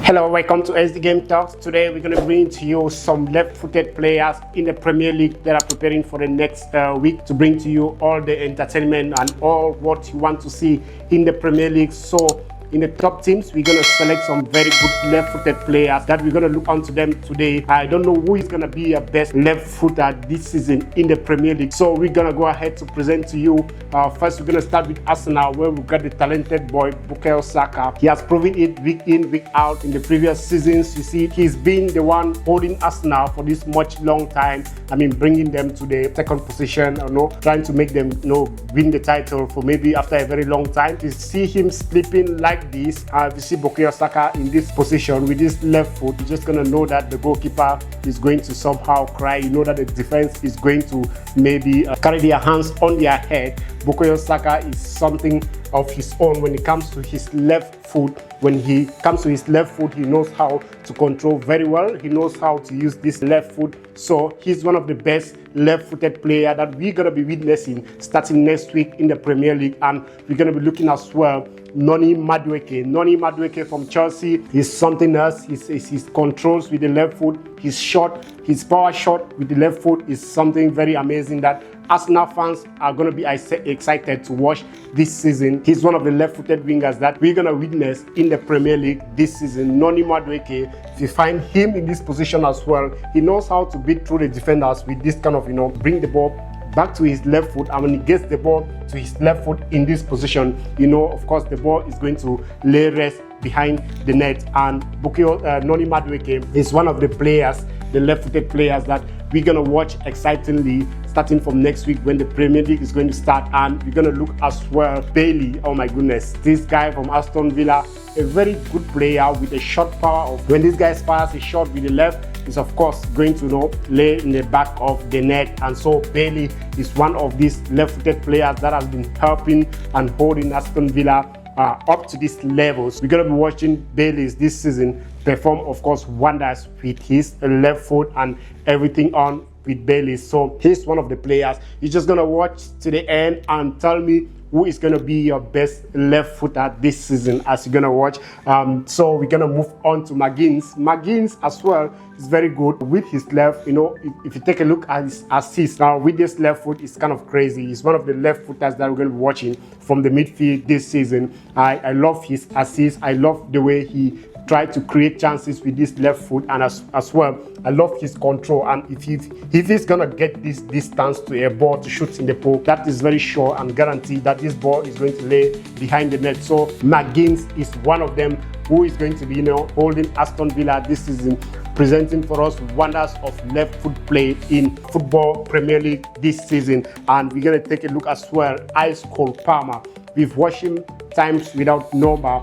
Hello, welcome to SD GameTalk. Today we're going to bring to you some left-footed players in the Premier League that are preparing for the next week to bring to you all the entertainment and all what you want to see in the Premier League. So in the top teams, we're going to select some very good left-footed players that we're going to look onto them today. I don't know who is going to be your best left-footer this season in the Premier League. So we're going to go ahead to present to you. First, we're going to start with Arsenal, where we've got the talented boy, Bukayo Saka. He has proven it week in, week out. In the previous seasons, you see, he's been the one holding Arsenal for this much long time. I mean, bringing them to the second position, trying to make them, win the title for maybe after a very long time. To see him sleeping like this, if you see Bukayo Saka in this position with his left foot, you're just going to know that the goalkeeper is going to somehow cry. You know that the defense is going to maybe carry their hands on their head. Bukayo Saka is something of his own when it comes to his left foot. When he comes to his left foot, he knows how to control very well. He knows how to use this left foot. So he's one of the best left-footed players that we're going to be witnessing starting next week in the Premier League. And we're going to be looking as well Noni Madueke from Chelsea is something else. His controls with the left foot, his shot, his power shot with the left foot is something very amazing that Arsenal fans are going to be excited to watch this season. He's one of the left-footed wingers that we're going to witness in the Premier League this season. Noni Madueke, if you find him in this position as well, he knows how to beat through the defenders with this kind of, bring the ball back to his left foot, and when he gets the ball to his left foot in this position, of course the ball is going to lay rest behind the net. And Noni Madueke is one of the players, the left-footed players that we're going to watch excitingly starting from next week when the Premier League is going to start. And we're going to look as well Bailey. Oh my goodness, this guy from Aston Villa, a very good player with a shot power of when this guy fires a shot with the left, is of course going to lay in the back of the net. And so Bailey is one of these left-footed players that has been helping and holding Aston Villa up to these levels. We're going to be watching Bailey this season perform, of course, wonders with his left foot and everything on with Bailey. So he's one of the players. You're just going to watch to the end and tell me who is going to be your best left footer this season as you're going to watch. So we're going to move on to McGinn as well is very good with his left. If you take a look at his assist now with this left foot, it's kind of crazy. He's one of the left footers that we're going to be watching from the midfield this season. I love his assist. I love the way he tried to create chances with this left foot, and as well I love his control. And if he's gonna get this distance to a ball to shoot in the post, that is very sure and guaranteed that this ball is going to lay behind the net. So McGinn is one of them who is going to be holding Aston Villa this season, presenting for us wonders of left foot play in football Premier League this season. And we're going to take a look as well Ice Cold Palmer. We've watched him times without number,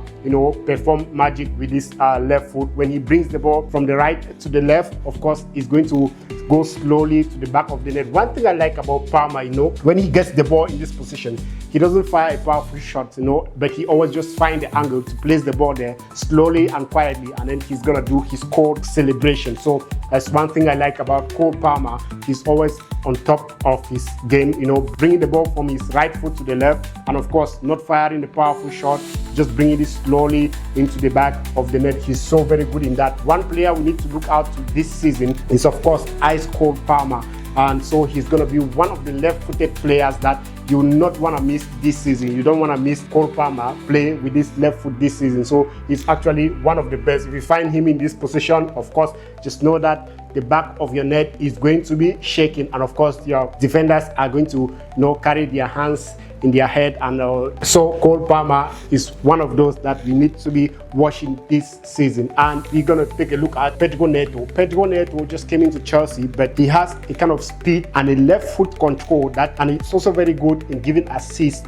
perform magic with his left foot. When he brings the ball from the right to the left, of course, he's going to go slowly to the back of the net. One thing I like about Palmer, when he gets the ball in this position, he doesn't fire a powerful shot, but he always just finds the angle to place the ball there slowly and quietly, and then he's gonna do his cold celebration. So that's one thing I like about Cole Palmer. He's always on top of his game, bringing the ball from his right foot to the left, and of course not firing the powerful shot, just bringing it slowly into the back of the net. He's so very good in that. One player we need to look out to this season is of course Ice Cold Palmer, and so he's going to be one of the left-footed players that you will not want to miss this season. You don't want to miss Cole Palmer play with this left foot this season. So he's actually one of the best. If you find him in this position, of course, just know that the back of your net is going to be shaking, and of course your defenders are going to carry their hands in their head. And so Cole Palmer is one of those that we need to be watching this season. And we're going to take a look at Pedro Neto. Pedro Neto just came into Chelsea, but he has a kind of speed and a left foot control and it's also very good in giving assists,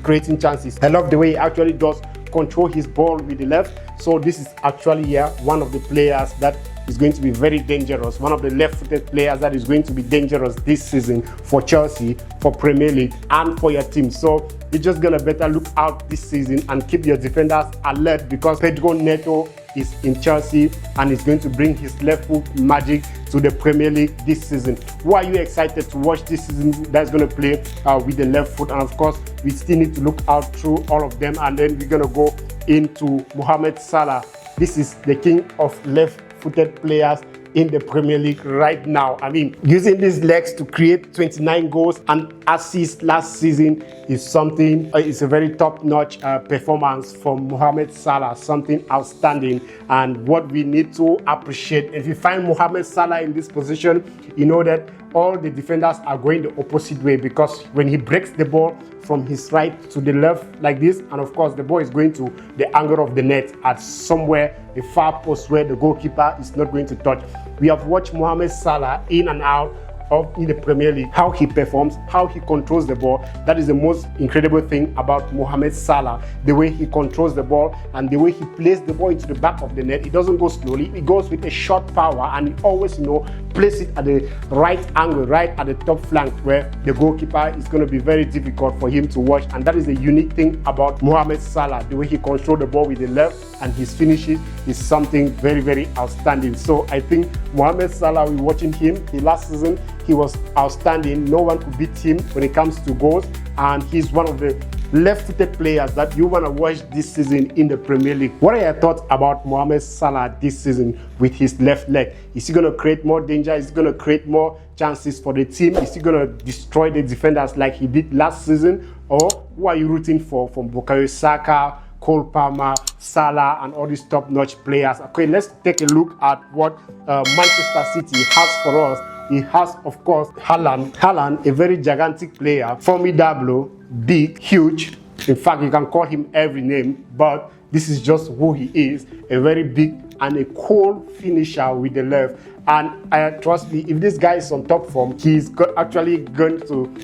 creating chances. I love the way he actually does control his ball with the left. So this is actually one of the players that is going to be very dangerous, one of the left-footed players that is going to be dangerous this season for Chelsea, for Premier League, and for your team. So you're just gonna better look out this season and keep your defenders alert, because Pedro Neto is in Chelsea and is going to bring his left foot magic to the Premier League this season. Who are you excited to watch this season that's going to play with the left foot? And of course, we still need to look out through all of them, and then we're going to go into Mohamed Salah. this is the king of left-footed players in the Premier League right now. I mean, using these legs to create 29 goals and assists last season is something, it's a very top-notch performance from Mohamed Salah, something outstanding and what we need to appreciate. If you find Mohamed Salah in this position, you know that all the defenders are going the opposite way, because when he breaks the ball from his right to the left like this, and of course the ball is going to the angle of the net at somewhere the far post where the goalkeeper is not going to touch. We have watched Mohamed Salah in and out in the Premier League, how he performs, how he controls the ball. That is the most incredible thing about Mohamed Salah, the way he controls the ball and the way he plays the ball into the back of the net. It doesn't go slowly, it goes with a short power, and he always, place it at the right angle, right at the top flank, where the goalkeeper is going to be very difficult for him to watch. And that is the unique thing about Mohamed Salah, the way he controls the ball with the left and his finishes is something very, very outstanding. So I think Mohamed Salah, we're watching him last season, he was outstanding. No one could beat him when it comes to goals, and he's one of the left-footed players that you want to watch this season in the Premier League. What are your thoughts about Mohamed Salah this season with his left leg? Is he going to create more danger? Is he going to create more chances for the team? Is he going to destroy the defenders like he did last season? Or who are you rooting for from Bukayo, Saka, Cole Palmer, Salah, and all these top-notch players? Okay, let's take a look at what Manchester City has for us. He has, of course, Haaland. Haaland, a very gigantic player, formidable, big, huge. In fact, you can call him every name, but this is just who he is, a very big and a cool finisher with the left. And trust me, if this guy is on top form, he's actually going to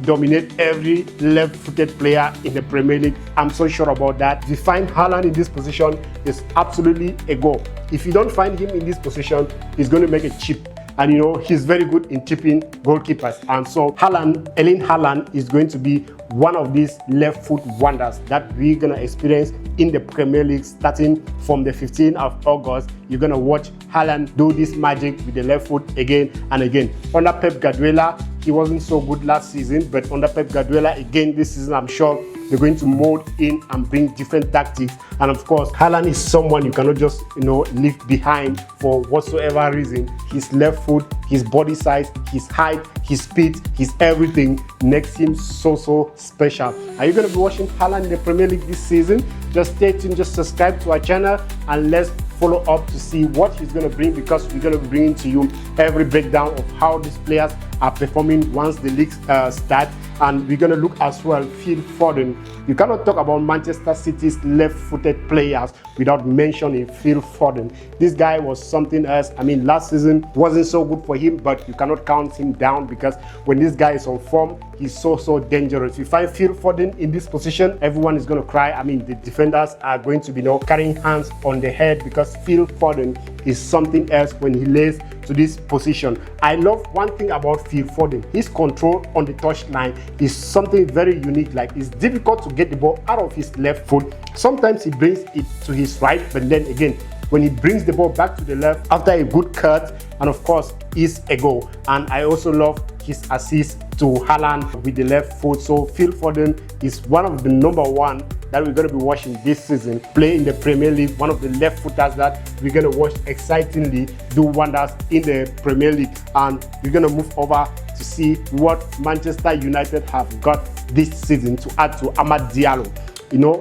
dominate every left-footed player in the Premier League. I'm so sure about that. If you find Haaland in this position, it's absolutely a goal. If you don't find him in this position, he's going to make a chip. And he's very good in chipping goalkeepers. And so Erling Haaland is going to be one of these left foot wonders that we're going to experience in the Premier League starting from the 15th of August. You're going to watch Haaland do this magic with the left foot again and again. Under Pep Guardiola, he wasn't so good last season, but under Pep Guardiola again this season, I'm sure they're going to mold in and bring different tactics. And of course, Haaland is someone you cannot just leave behind for whatsoever reason. His left foot, his body size, his height, his speed, his everything makes him so special. Are you going to be watching Haaland in the Premier League this season? Just stay tuned, just subscribe to our channel, and let's follow up to see what he's going to bring, because we're going to be bringing to you every breakdown of how these players are performing once the league start. And we're going to look as well Phil Foden. You cannot talk about Manchester City's left-footed players without mentioning Phil Foden. This guy was something else. I mean, last season wasn't so good for him, but you cannot count him down, because when this guy is on form, he's so dangerous. If you find Phil Foden in this position, everyone is going to cry. I mean, the defenders are going to be carrying hands on the head, because Phil Foden is something else when he lays to this position. I love one thing about Phil Foden. His control on the touchline is something very unique. Like, it's difficult to get the ball out of his left foot. Sometimes he brings it to his right, but then again, when he brings the ball back to the left after a good cut, and of course, is a goal. And I also love his assist to Haaland with the left foot. So Phil Foden is one of the number one that we're going to be watching this season play in the Premier League, one of the left footers that we're going to watch excitingly do wonders in the Premier League. And we're going to move over to see what Manchester United have got this season to add to Amad Diallo.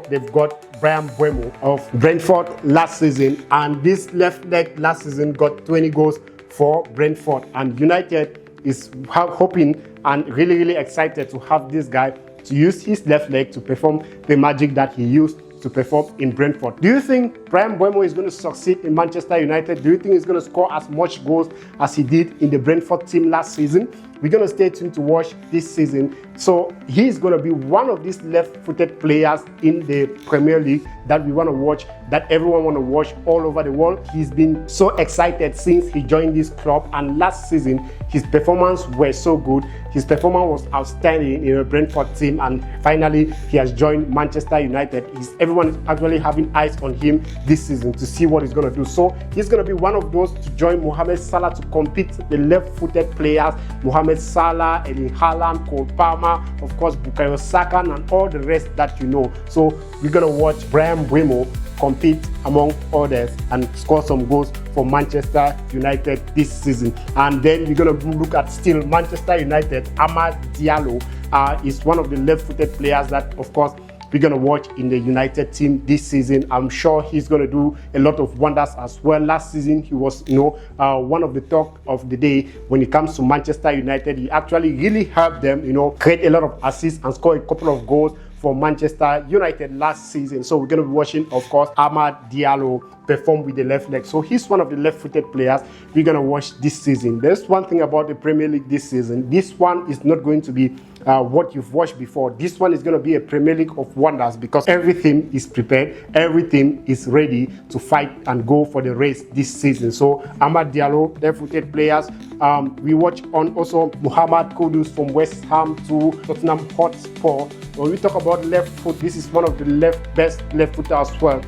They've got Bryan Mbeumo of Brentford last season, and this left leg last season got 20 goals for Brentford. And United is hoping and really excited to have this guy to use his left leg to perform the magic that he used to perform in Brentford. Do you think Bryan Mbeumo is going to succeed in Manchester United? Do you think he's going to score as much goals as he did in the Brentford team last season? We're going to stay tuned to watch this season. So he's going to be one of these left-footed players in the Premier League that we want to watch, that everyone want to watch all over the world. He's been so excited since he joined this club, and last season his performance was so good. His performance was outstanding in a Brentford team, and finally he has joined Manchester United. He's everyone is actually having eyes on him this season to see what he's going to do. So he's going to be one of those to join Mohamed Salah to compete the left-footed players, Mohamed Salah, Erling Haaland, Cole Palmer, of course Bukayo, Saka, and all the rest that you know. So we're going to watch Bryan Mbeumo compete among others and score some goals for Manchester United this season. And then we're going to look at still Manchester United. Amad Diallo is one of the left-footed players that, of course, we're going to watch in the United team this season. I'm sure he's going to do a lot of wonders as well. Last season, he was, one of the talk of the day when it comes to Manchester United. He actually really helped them, create a lot of assists and score a couple of goals for Manchester United last season. So we're going to be watching, of course, Amad Diallo perform with the left leg. So he's one of the left-footed players we're going to watch this season. There's one thing about the Premier League this season. This one is not going to be what you've watched before. This one is going to be a Premier League of wonders because everything is prepared, everything is ready to fight and go for the race this season. So Amad Diallo, left-footed players. We watch on also Mohammed Kudus from West Ham to Tottenham Hotspur. When we talk about left foot, this is one of the best left footer as well.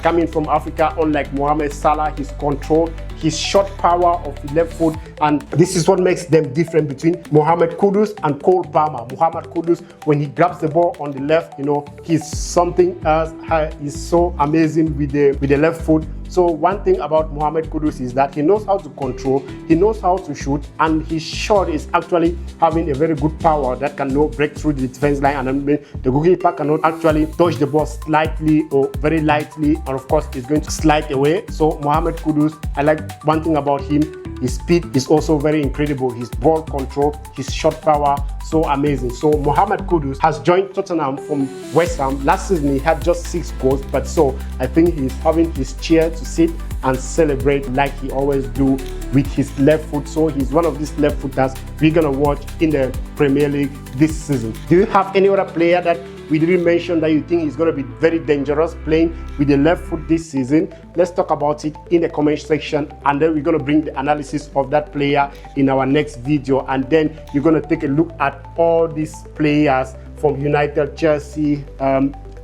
Coming from Africa, unlike Mohamed Salah, his control, his shot power of the left foot, and this is what makes them different between Mohammed Kudus and Cole Palmer. Mohammed Kudus, when he grabs the ball on the left, he's something else. He's so amazing with the left foot. So one thing about Mohammed Kudus is that he knows how to control, he knows how to shoot, and his shot is actually having a very good power that can break through the defense line, and the goalkeeper cannot actually touch the ball slightly or very lightly, and of course it's going to slide away. So Mohammed Kudus, I like one thing about him, his speed is also very incredible, his ball control, his shot power, so amazing. So Mohammed Kudus has joined Tottenham from West Ham. Last season he had just 6 goals, but so I think he's having his chair to sit and celebrate like he always do with his left foot. So he's one of these left footers we're gonna watch in the Premier League this season. Do you have any other player that we didn't mention that you think is going to be very dangerous playing with the left foot this season? Let's talk about it in the comment section, and then we're going to bring the analysis of that player in our next video. And then you're going to take a look at all these players from United, Chelsea,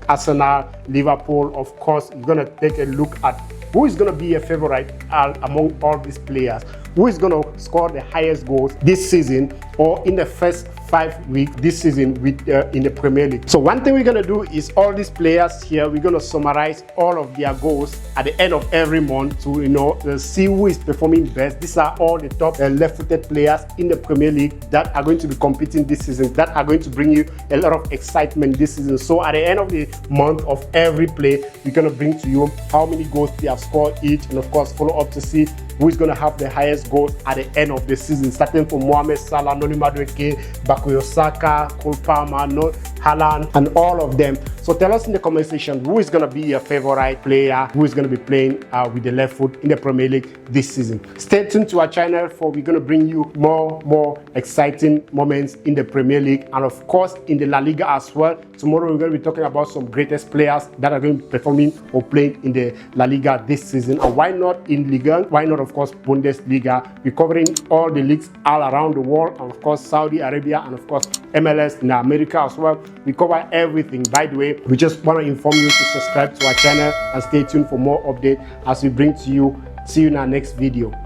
Arsenal, Liverpool. Of course, you're going to take a look at who is going to be a favorite among all these players, who is going to score the highest goals this season or in the first 5 weeks this season with in the Premier League. So one thing we're going to do is all these players here, we're going to summarize all of their goals at the end of every month to see who is performing best. These are all the top left-footed players in the Premier League that are going to be competing this season, that are going to bring you a lot of excitement this season. So at the end of the month of every play, we're going to bring to you how many goals they have scored each, and of course follow up to see who is going to have the highest goals at the end of the season, starting from Mohamed Salah, Noni, Madueke, Bukayo, Saka, Cole Palmer, Haaland, and all of them. So tell us in the comment section who is going to be your favorite player, who is going to be playing with the left foot in the Premier League this season. Stay tuned to our channel, for we're going to bring you more exciting moments in the Premier League, and of course in the La Liga as well. Tomorrow we're going to be talking about some greatest players that are going to be performing or playing in the La Liga this season. And why not in Liga? Why not, of course, Bundesliga? We're covering all the leagues all around the world, and of course Saudi Arabia, and of course MLS in America as well. We cover everything. By the way, we just want to inform you to subscribe to our channel and stay tuned for more updates as we bring to you. See you in our next video.